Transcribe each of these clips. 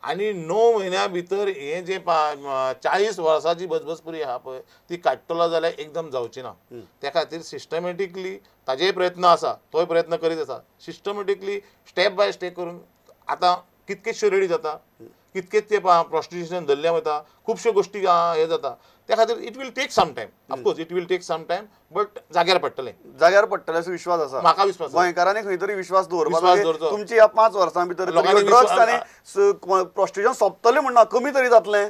आणि 9 म्हयन्या भितर हे जे 40 वर्साची बजबजपुरी आहा पळय ती काडटलो जाल्यार एकदम जावची ना. त्या खातीर सिस्टमॅटिकली ताजेय प्रयत्न आसा, तोय प्रयत्न करीत आसा. सिस्टमॅटिकली स्टेप बाय स्टेप करून आतां कितकेशे रेडी जाता, कितकेच ते प्रॉस्टिट्यूशन धरलें वता, खुबश्यो गोश्टी हे जाता. त्या खातीर it will take some time, of course it will take some time, but जाग्यार पडटलें असो विश्वास आसा म्हाका. विश्वास गोंयकारांनी खंय तरी विश्वास दवरपाचो. तुमची ह्या 5 वर्सां भितर ड्रग्स आनी प्रॉस्टिट्यूशन सोंपतलें म्हणना, कमी तरी जातलें.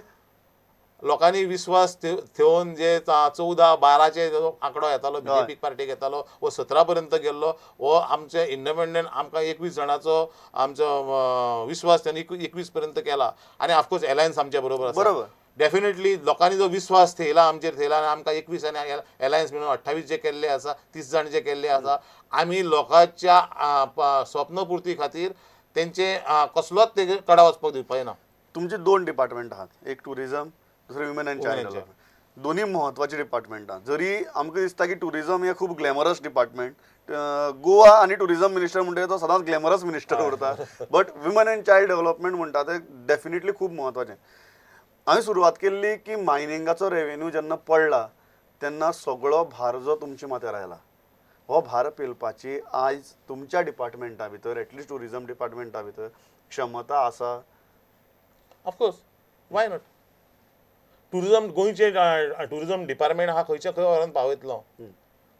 लोकांनी विश्वास ठेवून जे 14-12चे आंकडो येतालो बीजेपी पार्टीक येतालो वो 17 पर्यंत गेल्लो. हो आमचे इंडिपेंडंट आमकां 21 जाणांचो आमचो विश्वास त्यांनी 21 पर्यंत केला. आनी ऑफकोर्स एलायन्स आमच्या बरोबर आसा. डेफिनेटली लोकांनी जो विश्वास थेयला आमचेर थेयला आनी आमकां 21 आनी एलायन्स मेळून 28 जे केल्ले आसा, 30 जाण जे केल्ले आसा. आमी लोकांच्या स्वप्नपुर्ती खातीर तेंचे कसलोच तेजे कडा वचपाक दिवपाक ना. तुमचे 2 डिपार्टमेंट आहात, एक टुरिझम, दुसरें वुमेन एंड चायल्ड डेव्हलपमेंट. दोन्ही महत्वाचे डिपार्टमेंट आहात. जरी आमकां दिसता की टुरिझम हे खूब ग्लॅमरस डिपार्टमेंट, गोवा आनी टुरिझम मिनिस्टर म्हणटा तो सदांच ग्लॅमरस मिनिस्टर उरता, but women end child development म्हणटा ते डेफिनेटली खूब महत्वाचें. हांवें सुरवात केल्ली की मायनिंगाचो रेवेन्यू जेन्ना पडला तेन्ना सगळो भार जो तुमच्या माथ्यार आयला, हो भार पेलपाची आयज तुमच्या डिपार्टमेंटा भितर, एटलिस्ट टुरिझम डिपार्टमेंटा भितर क्षमता आसा? Of course, why not. टुरिझम गोंयचे टुरिझम डिपार्टमेंट हा खंयच्या खंय व्हरून पावयतलो,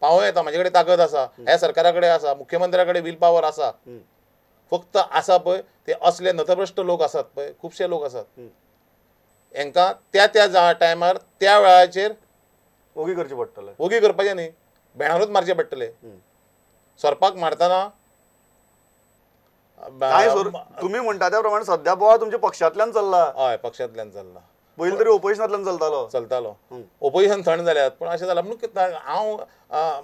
पावो येता. म्हाजे कडेन ताकद आसा, ह्या सरकारा कडेन आसा, मुख्यमंत्र्या कडेन वील पावर आसा. फक्त आसा पळय ते असले नतभ्रश्ट लोक आसात पळय, खुबशे लोक आसात, हांकां त्या त्या टायमार त्या वेळाचेर ओगी करचें पडटलें. ओगी करपाचें न्ही, बेणारूच मारचें पडटलें. सरपाक मारतना तुम्ही म्हणटा त्या प्रमाणे सध्या बोवाळ तुमच्या पक्षांतल्यान चल्ला. हय, पक्षांतल्यान चल्ला. पयलीं तरी ओपोजिशनांतल्यान चलतालो. ओपोजिशन थंड जाल्यात, पूण अशें जालां म्हणून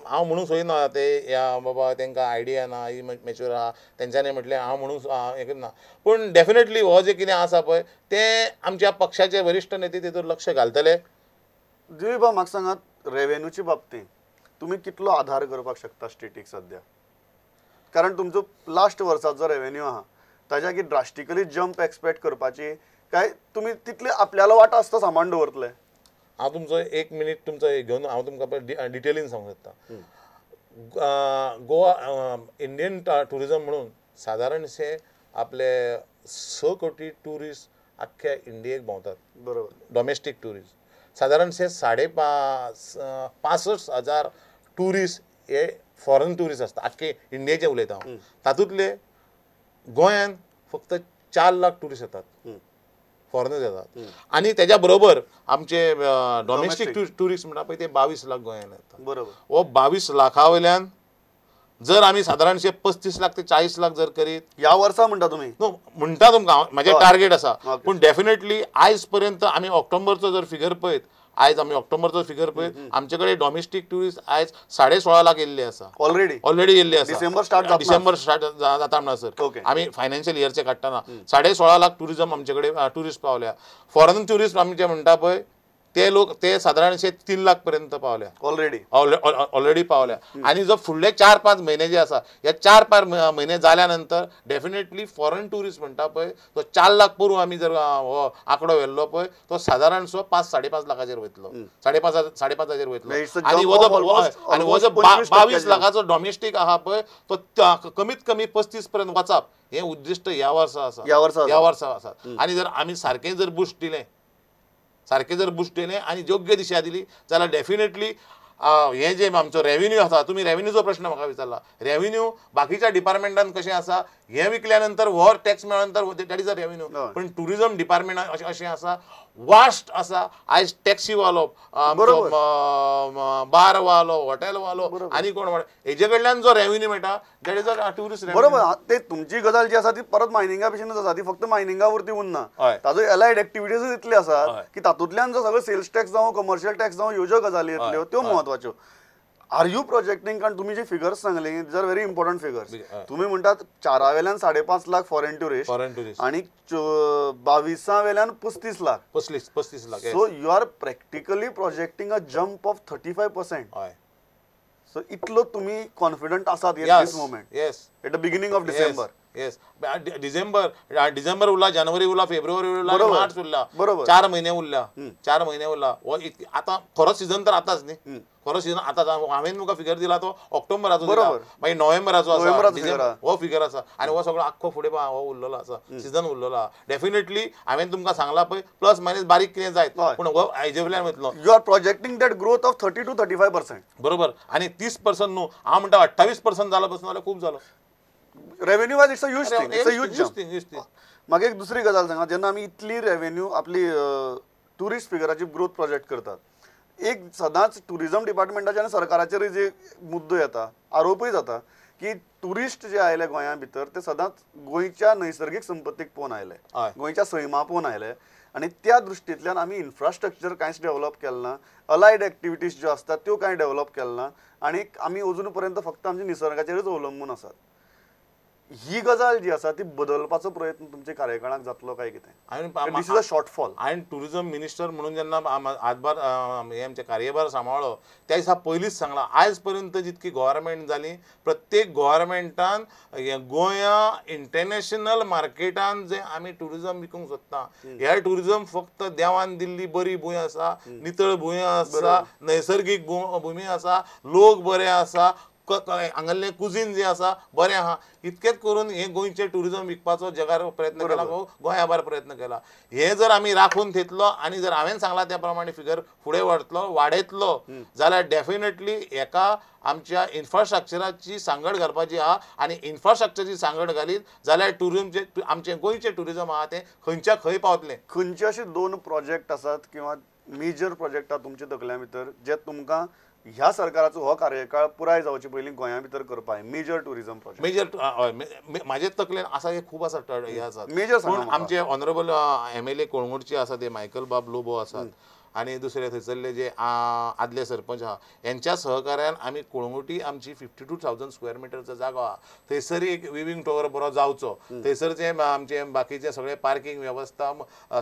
हांव म्हणूंक सोयना ते या बाबा तांकां आयडिया ना, ही मॅच्युअर आहा, तेंच्यांनी म्हटलें हांव म्हणूंक हें करना. पूण डेफिनेटली हो जे कितें आसा पळय तें आमच्या पक्षाचे वरिश्ठ नेते तेतूर लक्ष घालतले. दिलीप बाब, म्हाका सांगात, रेवेन्यूच्या बाबतींत तुमी कितलो आधार करपाक शकता स्टेटीक सध्या? कारण तुमचो लास्ट वर्साचो रेवेन्यू आहा ताच्या की ड्रास्टिकली जंप एक्सपेक्ट करपाची काय तुमी तितले आपल्याला वाटा आसता सामान दवरतले? हांव तुमचो 1 मिनीट तुमचो घेवन हांव तुमकां डिटेलीन सांगूंक सोदता. गोवा इंडियन टुरिझम म्हणून सादारणशे आपले 6 कोटी टुरिस्ट अख्ख्या इंडियेक भोंवतात. बरोबर. डॉमेस्टीक टुरिस्ट सादारणशे 65,000 टुरिस्ट हे फॉरेन टुरिस्ट आसता. आख्खे इंडियेचे उलयता हांव. तातूंतले गोंयांत फक्त 4 लाख टुरिस्ट येतात, फॉरेनर्स येतात. आनी तेज्या बरोबर आमचे डॉमेस्टीक टुरिस्ट म्हणटा पळय ते 22 लाख गोंयांत येतात. बरोबर. हो 22 लाखा वयल्यान जर आमी सादारणशे 35 लाख ते 40 लाख जर करीत ह्या वर्सा म्हणटा तुमी? नो, म्हणटा तुमकां म्हाजें टार्गेट आसा. पूण डेफिनेटली आयज पर्यंत आमी ऑक्टोबरचो जर फिगर पळयत, आयज आमी ऑक्टोबरचो फिगर पळयत, आमचे कडेन डॉमेस्टीक टुरिस्ट आयज 16.5 लाख येयल्ले आसा. ऑलरेडी येयल्ले आसा. डिसेंबर स्टार्ट जाता म्हणसर आमी फायनान्शियल इयरचे काडटना 16.5 लाख टुरिझम आमचे कडेन टुरिस्ट पावल्या. फॉरेन टुरिस्ट आमचे म्हणटा पळय ते लोक ते सादारणशे 3 लाख पर्यंत पावल्या. ऑलरेडी पावल्या. आनी जो फुडले 4-5 महिने जे आसा, ह्या 4-5 महिने जाल्या नंतर डेफिनेटली फॉरेन टुरिस्ट म्हणटा पळय तो 4 लाख पुरो आमी जर हो आंकडो व्हेल्लो पळय तो सादारणसो 5-5.5 लाखाचेर वयतलो. 5.5 वयतलो. आनी हो जो 22 लाखाचो डॉमेस्टीक आहा पळय तो कमीत कमी 35 पर्यंत वचप हें उद्दिश्ट ह्या वर्सा आसा. आनी जर आमी सारकें जर बूस्ट दिलें आनी योग्य दिशा दिली जाल्यार डेफिनेटली हे जे आमचो रेव्हेन्यू आसा, तुमी रेव्हेन्यूचो प्रश्न म्हाका विचारला. रेव्हेन्यू बाकीच्या डिपार्टमेंटान कशें आसा, हे विकल्या नंतर हो टॅक्स मेळ्ळ्या नंतर दॅट इज अ रेव्हेन्यू. पण टुरिझम डिपार्टमेंट अशें आसा, वास्ट आसा. आयज टॅक्सी वालो, बार वालो, हॉटेल वालो आनी कोण हेजे कडल्यान जो रेव्हेन्यू मेळटा that is a tourist revenue. बरोबर. ते तुमची गजाल जी आसा ती परत मायनिंगा भशेनच आसा. ती फक्त मायनिंगा वरती उरना, ताजो एलायड एक्टिविटीज इतले आसात की तातूंतल्यान जो सगळो सेल्स टॅक्स जावं, कमर्शियल टॅक्स जावं, ह्यो ज्यो गजाली येतल्यो त्यो महत्वाच्यो. R you projecting? कारण तुम्ही जे फिगर्स सांगले these are very important figures. तुम्ही म्हणतात 4 वेल्यान 5.5 लाख फॉरेन टुरिस्ट आणि 22 वेल्यान 35 lakh. So you are practically projecting a jump of 35%. So इतलो तुम्ही कॉन्फिडंट आसात in this moment at the beginning of December? Yes डिसेंबर उरला, जानेवारी उरला, फेब्रुवारी उरला, बरोबर. मार्च उरला, बरोबर. 4 महिने उरला, 4 महिने उरला. आता खरो सीझन तर आताच न्ही, खरो सीझन आताच. हांवें तुका फिगर दिला तो ऑक्टोबराचो दिला, मागीर नोव्हेंबराचो आसा, डिसेंबर हो फिगर आसा, आनी हो सगळो आख्खो फुडें हो उरलेलो आसा, सीझन उरलेलो आहा. डेफिनेटली हांवें तुमकां सांगला पळय, प्लस मायनस बारीक कितें जायत, पूण हो हेजे वयल्यान वयतलो. You are projecting that growth of 30 to 35%. बरोबर. आनी 30% न्हू, हांव म्हणटा 28% जालो पासून जाल्यार खूब जालो. Revenue wise it's a huge thing, it's a huge huge jump. Thing, huge thing. म्हाका एक दुसरी गजाल सांगा, जेन्ना आमी इतली रेव्हेन्यू आपली टुरिस्ट फिगराची ग्रोथ प्रोजेक्ट करतात, एक सदांच टुरिझम डिपार्टमेंटाचे आनी सरकाराचेर जे मुद्दो येता, आरोपूय जाता की टुरिस्ट जे आयले गोंया भितर ते सदांच गोंयच्या नैसर्गीक संपत्तीक पळोवन आयले, गोंयच्या सैमा पळोवन आयले, आनी त्या दृश्टींतल्यान आमी इन्फ्रास्ट्रक्चर कांयच डेव्हलप केलें ना, अलायड एक्टिविटीज ज्यो आसतात त्यो कांय डेव्हलप केलें ना, आनी आमी अजून पर्यंत फक्त आमच्या निसर्गाचेरच अवलंबून आसात. ही गजाल जी आसा ती बदलपाचो प्रयत्न तुमच्या कार्यकाळात जातलो काय कितें? दिस इज अ शॉर्टफॉल. हांवें टुरिझम मिनिस्टर म्हणून जेन्ना आदबार हे आमचे कार्यभार सांबाळ्ळो त्या दिसा पयलींच सांगलां, आयज पर्यंत जितकी गव्हर्मेंट जाली प्रत्येक गव्हर्मेंटान गोंया इंटरनॅशनल मार्केटान जे आमी टुरिझम विकूंक सोदता, हे टुरिझम फक्त देवान दिल्ली बरी भूंय आसा, नितळ भूंय आसा, नैसर्गीक भूमी आसा, लोक बरे आसा, हांगासलें कुझीन जे आसा बरें आहा, इतकेंच करून हे गोंयचें टुरिझम विकपाचो जगार प्रयत्न केला, गोंयाभार प्रयत्न केला. हे जर आमी राखून थेतलो आनी जर हांवें सांगला त्या प्रमाणे फिगर फुडें वाडयतलो जाल्यार डेफिनेटली एका आमच्या इन्फ्रास्ट्रक्चराची सांगड घालपाची आहा, आनी इन्फ्रास्ट्रक्चरची सांगड घालीत जाल्यार टुरिझमचे आमचें गोंयचें टुरिझम आहा तें खंयच्या खंय पावतलें. खंयचे अशे 2 प्रोजेक्ट आसात किंवा मेजर प्रोजेक्ट आहा तुमच्या तकल्या भितर जे तुमकां ह्या सरकाराचो हो कार्यकाळ पुराय जावचे पयलीं गोंया भितर करपाक मेजर टुरिझम प्रोजेक्ट? मेजर म्हाजे तकलेन आसा हे खूब आसा, हे आसात. मेजर पूण आमचे ऑनरेबल MLA कोळंगूटचे आसा ते मायकल बाब लोबो आसात, आनी दुसरे थंयसरले जे आदले सरपंच आहा यांच्या सहकार्यान आमी कोळंगुटी आमची 52,000 स्क्वेअर मिटरचो जागो आहा, थंयसर एक विविंग टॉवर बरो जावचो, थंयसरचे आमचे बाकीचे सगळे पार्किंग वेवस्था,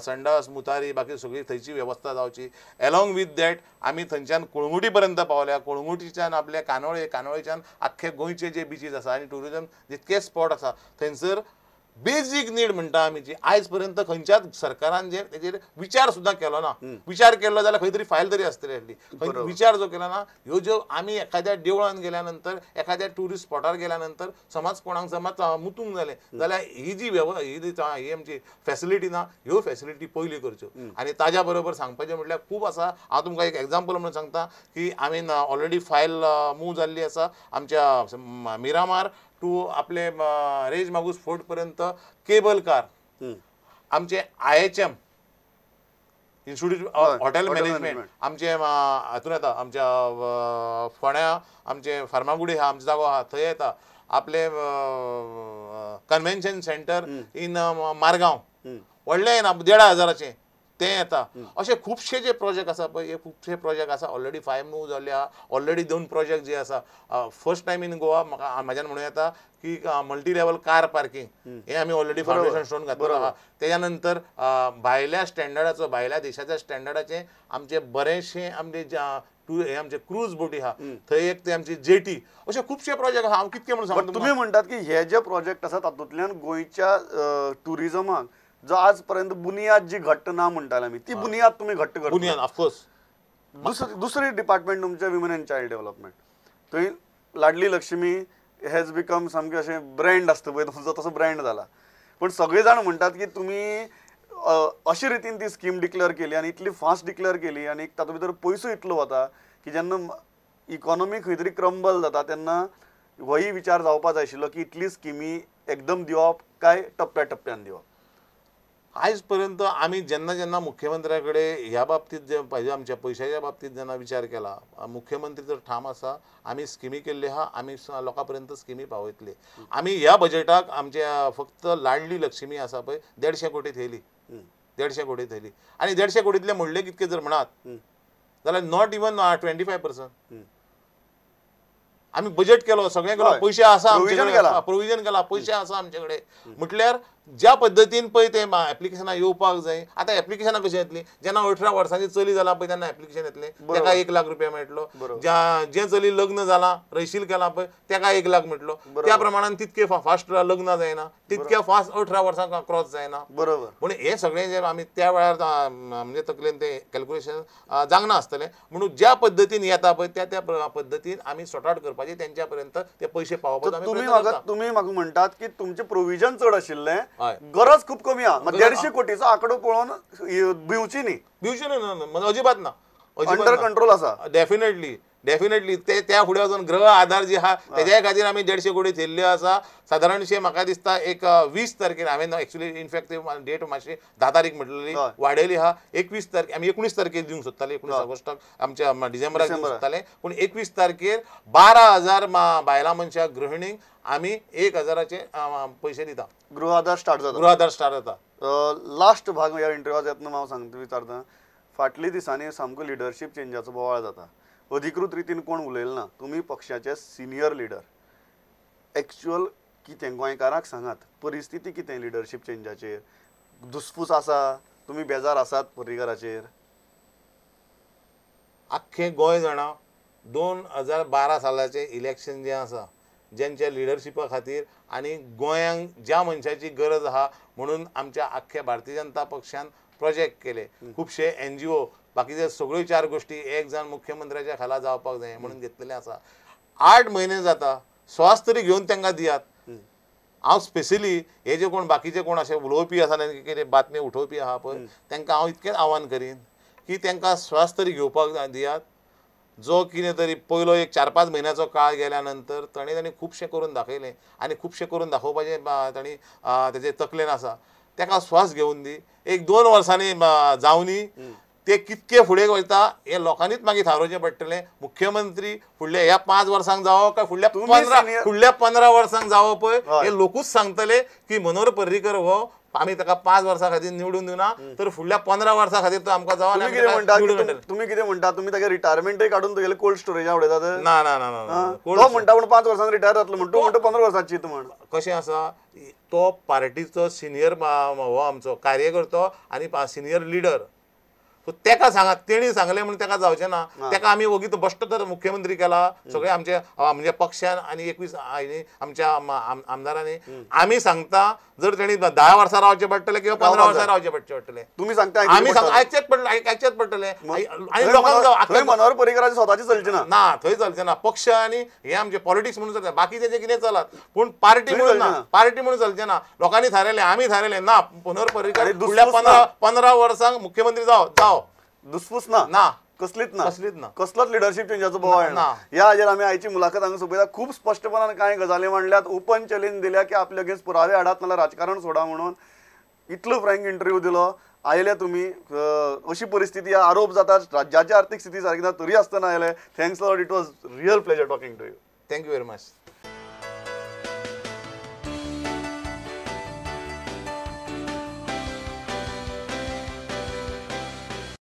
संडास मुतारी बाकी सगळी थंयची वेवस्था जावची. अलॉंग विथ दॅट आमी थंयच्यान कोळंगुटी पर्यंत पावल्या, कोळंगुटीच्यान आपले कानोळेच्यान आख्खे गोंयचे जे बिचीस आसा आनी टुरिझम जितके स्पॉट आसा थंयसर बेजीक नीड म्हणटा आमी जी आयज पर्यंत खंयच्याच सरकारान जे तेजेर विचार सुद्दां केलो ना. विचार केलो जाल्यार खंय तरी फायल तरी आसतली आसली. विचार जो केला ना, ह्यो ज्यो आमी एखाद्या देवळान गेल्या नंतर, एखाद्या टुरिस्ट स्पॉटार गेल्या नंतर समज कोणाक समज मुतूंक जालें जाल्यार ही जी ही आमची फॅसिलिटी ना, ह्यो फॅसिलिटी पयली करच्यो. आनी ताज्या बरोबर सांगपाचें म्हटल्यार खूब आसा. हांव तुमकां एक एग्जाम्पल म्हणून सांगता की आमी ऑलरेडी फायल मूव जाल्ली आसा आमच्या मिरामार टू आपले रेज मागूस फोर्ट पर्यंत केबल कार. आमचे IHM institute of hotel management आमचे हातून येता, आमच्या फोंड्या आमचे फार्मागुडी हा आमचो जागो आहा थंय येता, आपले कन्व्हेन्शन सेंटर इन मारगांव व्हडलें येना 1,500 ते येता. अशे खुबशे जे प्रोजेक्ट आसा पळय, हे खुबशे प्रोजेक्ट आसा ऑलरेडी 5 मूव जाल्ले आहा. ऑलरेडी 2 प्रोजेक्ट जे आसा फर्स्ट टायम इन गोवा म्हाज्यान म्हणूं येता की मल्टी लेवल कार पार्किंग हे आमी ऑलरेडी फाउंडेशन स्टोन घातलेलो आहा. तेच्या नंतर भायल्या स्टँडर्डाचो, भायल्या देशाच्या स्टँडर्डाचे आमचे बरेचशे आमचे हे आमचे क्रूज बोटी आहा थंय एक ते आमची जेटी, अशे खुबशे प्रोजेक्ट आहा. हांव कितके म्हणून सांगता तुम्ही म्हणटात की हे जे प्रोजेक्ट आसा तातूंतल्यान गोंयच्या टुरिझमाक जो आज पर्यंत बुनियाद जी घट्ट ना म्हणटाले आमी, ती बुनियाद तुम्ही घट्ट करता. बुनियाद ऑफकोर्स. दुसरी डिपार्टमेंट तुमचे विमन अँड चायल्ड डेव्हलपमेंट, थंय लाडली लक्ष्मी हॅज बिकम सामकें अशें ब्रँड आसता पळय तुमचो तसो ब्रँड जाला. पण सगळे जाण म्हणटात की तुमी अशे रितीन ती स्कीम डिक्लेअर केली आनी इतली फास्ट डिक्लेअर केली आनी तातूंत भितर पयसो इतलो वता की जेन्ना इकॉनॉमी खंय तरी क्रम्बल जाता तेन्ना होय विचार जावपा जाय आशिल्लो की इतली स्किमी एकदम दिवप काय टप्प्या टप्प्यान दिवप. आयज पर्यंत आमी जेन्ना जेन्ना मुख्यमंत्र्या कडेन ह्या बाबतींत जे पाहिजे आमच्या पयशाच्या बाबतींत जेन्ना विचार केला, मुख्यमंत्री तर ठाम आसा, आमी स्किमी केल्ली आहा, आमी लोकां पर्यंत स्किमी पावयतले. आमी ह्या बजेटाक आमच्या फक्त लाडली लक्ष्मी आसा पळय 150 कोटी थेयली, 150 कोटी थेयली. आनी 150 कोटींतले म्हणले कितके जर म्हणात जाल्यार नॉट इवन 25%. आमी बजेट केलो, सगळें केलो, पयशे आसा आमचे कडेन, प्रोविजन केला, पयशे आसा आमचे कडेन म्हटल्यार ज्या पद्दतीन पळय ते एप्लिकेशनां येवपाक जाय आतां एप्लिकेशनां कशी येतली जेन्ना 18 वर्सांची चली जाला पळय तेन्ना एप्लिकेशन येतलें तेका 1 लाख रुपया मेळटलो जे चली लग्न जालां रैशील केलां पळय तेका 1 लाख मेळटलो त्या प्रमाणान तितके फास्ट लग्न जायना तितक्या फास्ट 18 वर्सांक क्रॉस जायना बरोबर म्हणून हे सगळें जे आमी त्या वेळार म्हणजे तकलेन ते कॅल्क्युलेशन जावना आसतलें म्हणून ज्या पद्दतीन येता पळय त्या पद्दतीन आमी सॉर्ट आउट करपाचे तेंच्या पर्यंत ते पयशे पावोवपाक आमी तुम्ही म्हाका म्हणटात की तुमचे प्रोविजन चड आशिल्लें हय गरज खूप कमी आहा 150 कोटीचो आंकडो पळोवन भिवची न्ही अजिबात ना अंडर कंट्रोल आसा डेफिनेटली ते त्या फुडें वचून ग्रह आधार जे आहा तेज्या खातीर आमी 150 कोटी थेल्ल्यो आसा सादारणशे म्हाका दिसता एक 20 तारखेर हांवें एक्चुअली इनफॅक्ट डेट मातशी 10 तारीख म्हटलेली वाडयली आहा 21 तारखेर आमी 19 तारखेर दिवंक सोदताले 19 ऑगस्टाक आमच्या डिसेंबराक दिवंक सोदताले पूण 21 तारखेर 12,000 बायलां मनशां गृहिणींक आमी 1,000चे पयशे दिता गृह आधार स्टार्ट जाता लास्ट भाग ह्या इंटरव्यूवात येतना हांव सांगता विचारता फाटल्या दिसांनी सामको लिडरशीप चेंजाचो बोवाळ जाता अधिकृत रितीन कोण उलयले ना तुमी पक्षाचे सिनियर लिडर एक्चुअल कितें गोंयकारांक सांगात परिस्थिती कितें लिडरशीप चेंजाचेर धुसफूस आसा तुमी बेजार आसात पर्रीकाराचेर आख्खें गोंय जाणा 2012 सालाचें इलेक्शन जें आसा ज्यांच्या लिडरशिपा खातीर आनी गोंयांक ज्या मनशाची गरज आहा म्हणून आमच्या आख्ख्या भारतीय जनता पक्षान प्रोजेक्ट केले खुबशे NGO बाकीचे सगळ्यो 4 गोष्टी एक जावन मुख्यमंत्र्याच्या खाला जावपाक जाय म्हणून घेतलेले आसा 8 म्हयने जाता स्वास तरी घेवन तांकां दियात हांव स्पेशली हे जे कोण बाकीचे कोण अशे उलोवपी आसा कितें बातमी उठोवपी आहा पळय तांकां हांव इतकेंच आव्हान करीन की तांकां स्वास तरी घेवपाक दियात जो कितें तरी पयलो एक 4-5 म्हयन्याचो काळ गेल्या नंतर तांणी खुबशें करून दाखयलें आनी खुबशें करून दाखोवपाचें तांणी तेजे तकलेन आसा ताका स्वास घेवन दी एक 2 वर्सांनी जावनी ते कितके फुडें वयता हे लोकांनीच मागीर थारोवचें पडटलें मुख्यमंत्री फुडल्या ह्या 5 वर्सांक जावो काय फुडल्या 15 वर्सांक जावो पळय हे लोकूच सांगतले की मनोहर पर्रीकर हो आमी ताका 5 वर्सां खातीर निवडून दिवना तर फुडल्या 15 वर्सां खातीर तो आमकां जावो तुम्ही कितें म्हणटा तुमी ताका रिटायरमेंटय काडून तुगेले कोल्ड स्टोरेजा उडयतात ना ना ना ना तो म्हणटा पूण 5 वर्सांक रिटायर जातलो म्हणटा तूं म्हणटा 15 वर्सांची चिंत म्हण कशें आसा तो पार्टीचो सिनियर हो आमचो कार्यकर्तो आनी सिनियर लिडर सो तेका सांगात तेणी सांगलें म्हणून तेका जावचें ना तेका आमी वगीत बश्ट तर मुख्यमंत्री केला सगळे आमचे म्हणजे पक्षान आनी 21 आमच्या आमदारांनी आमी सांगता जर तेणी 10 वर्सां रावचे पडटले किंवा 15 वर्सां रावचे पडटले तुमी सांगता आमी आयचेच पडटले आनी लोकांक मनोहर पर्रीकराची स्वताची चलची ना थंय चलचें ना पक्ष आनी हे आमचे पॉलिटिक्स म्हणून चलता बाकीचे जे कितें चलत पूण पार्टी म्हणून ना पार्टी म्हणून चलचें ना लोकांनी थारयलें आमी थारयलें ना मनोहर पर्रीकर फुडल्या 15 वर्सांक मुख्यमंत्री जाव दुसफूस ना कसलीच ना कसलोच लिडरशीप चेंजाचो बोवाळ ना ह्या हाजेर आमी आयची मुलाखत हांगा सोपयता खूब स्पश्टपणान कांय गजाली मांडल्यात ओपन चॅलेंज दिल्या की आपले अगेन्स्ट पुरावे हाडात नाल्यार राजकारण सोडा म्हणून इतलो फ्रँक इंटरव्यू दिलो आयले तुमी अशी परिस्थिती आरोप जातात राज्याची आर्थीक स्थिती सारकी ना तरी आसतना आयले thanks lot it was real pleasure talking to you thank you very much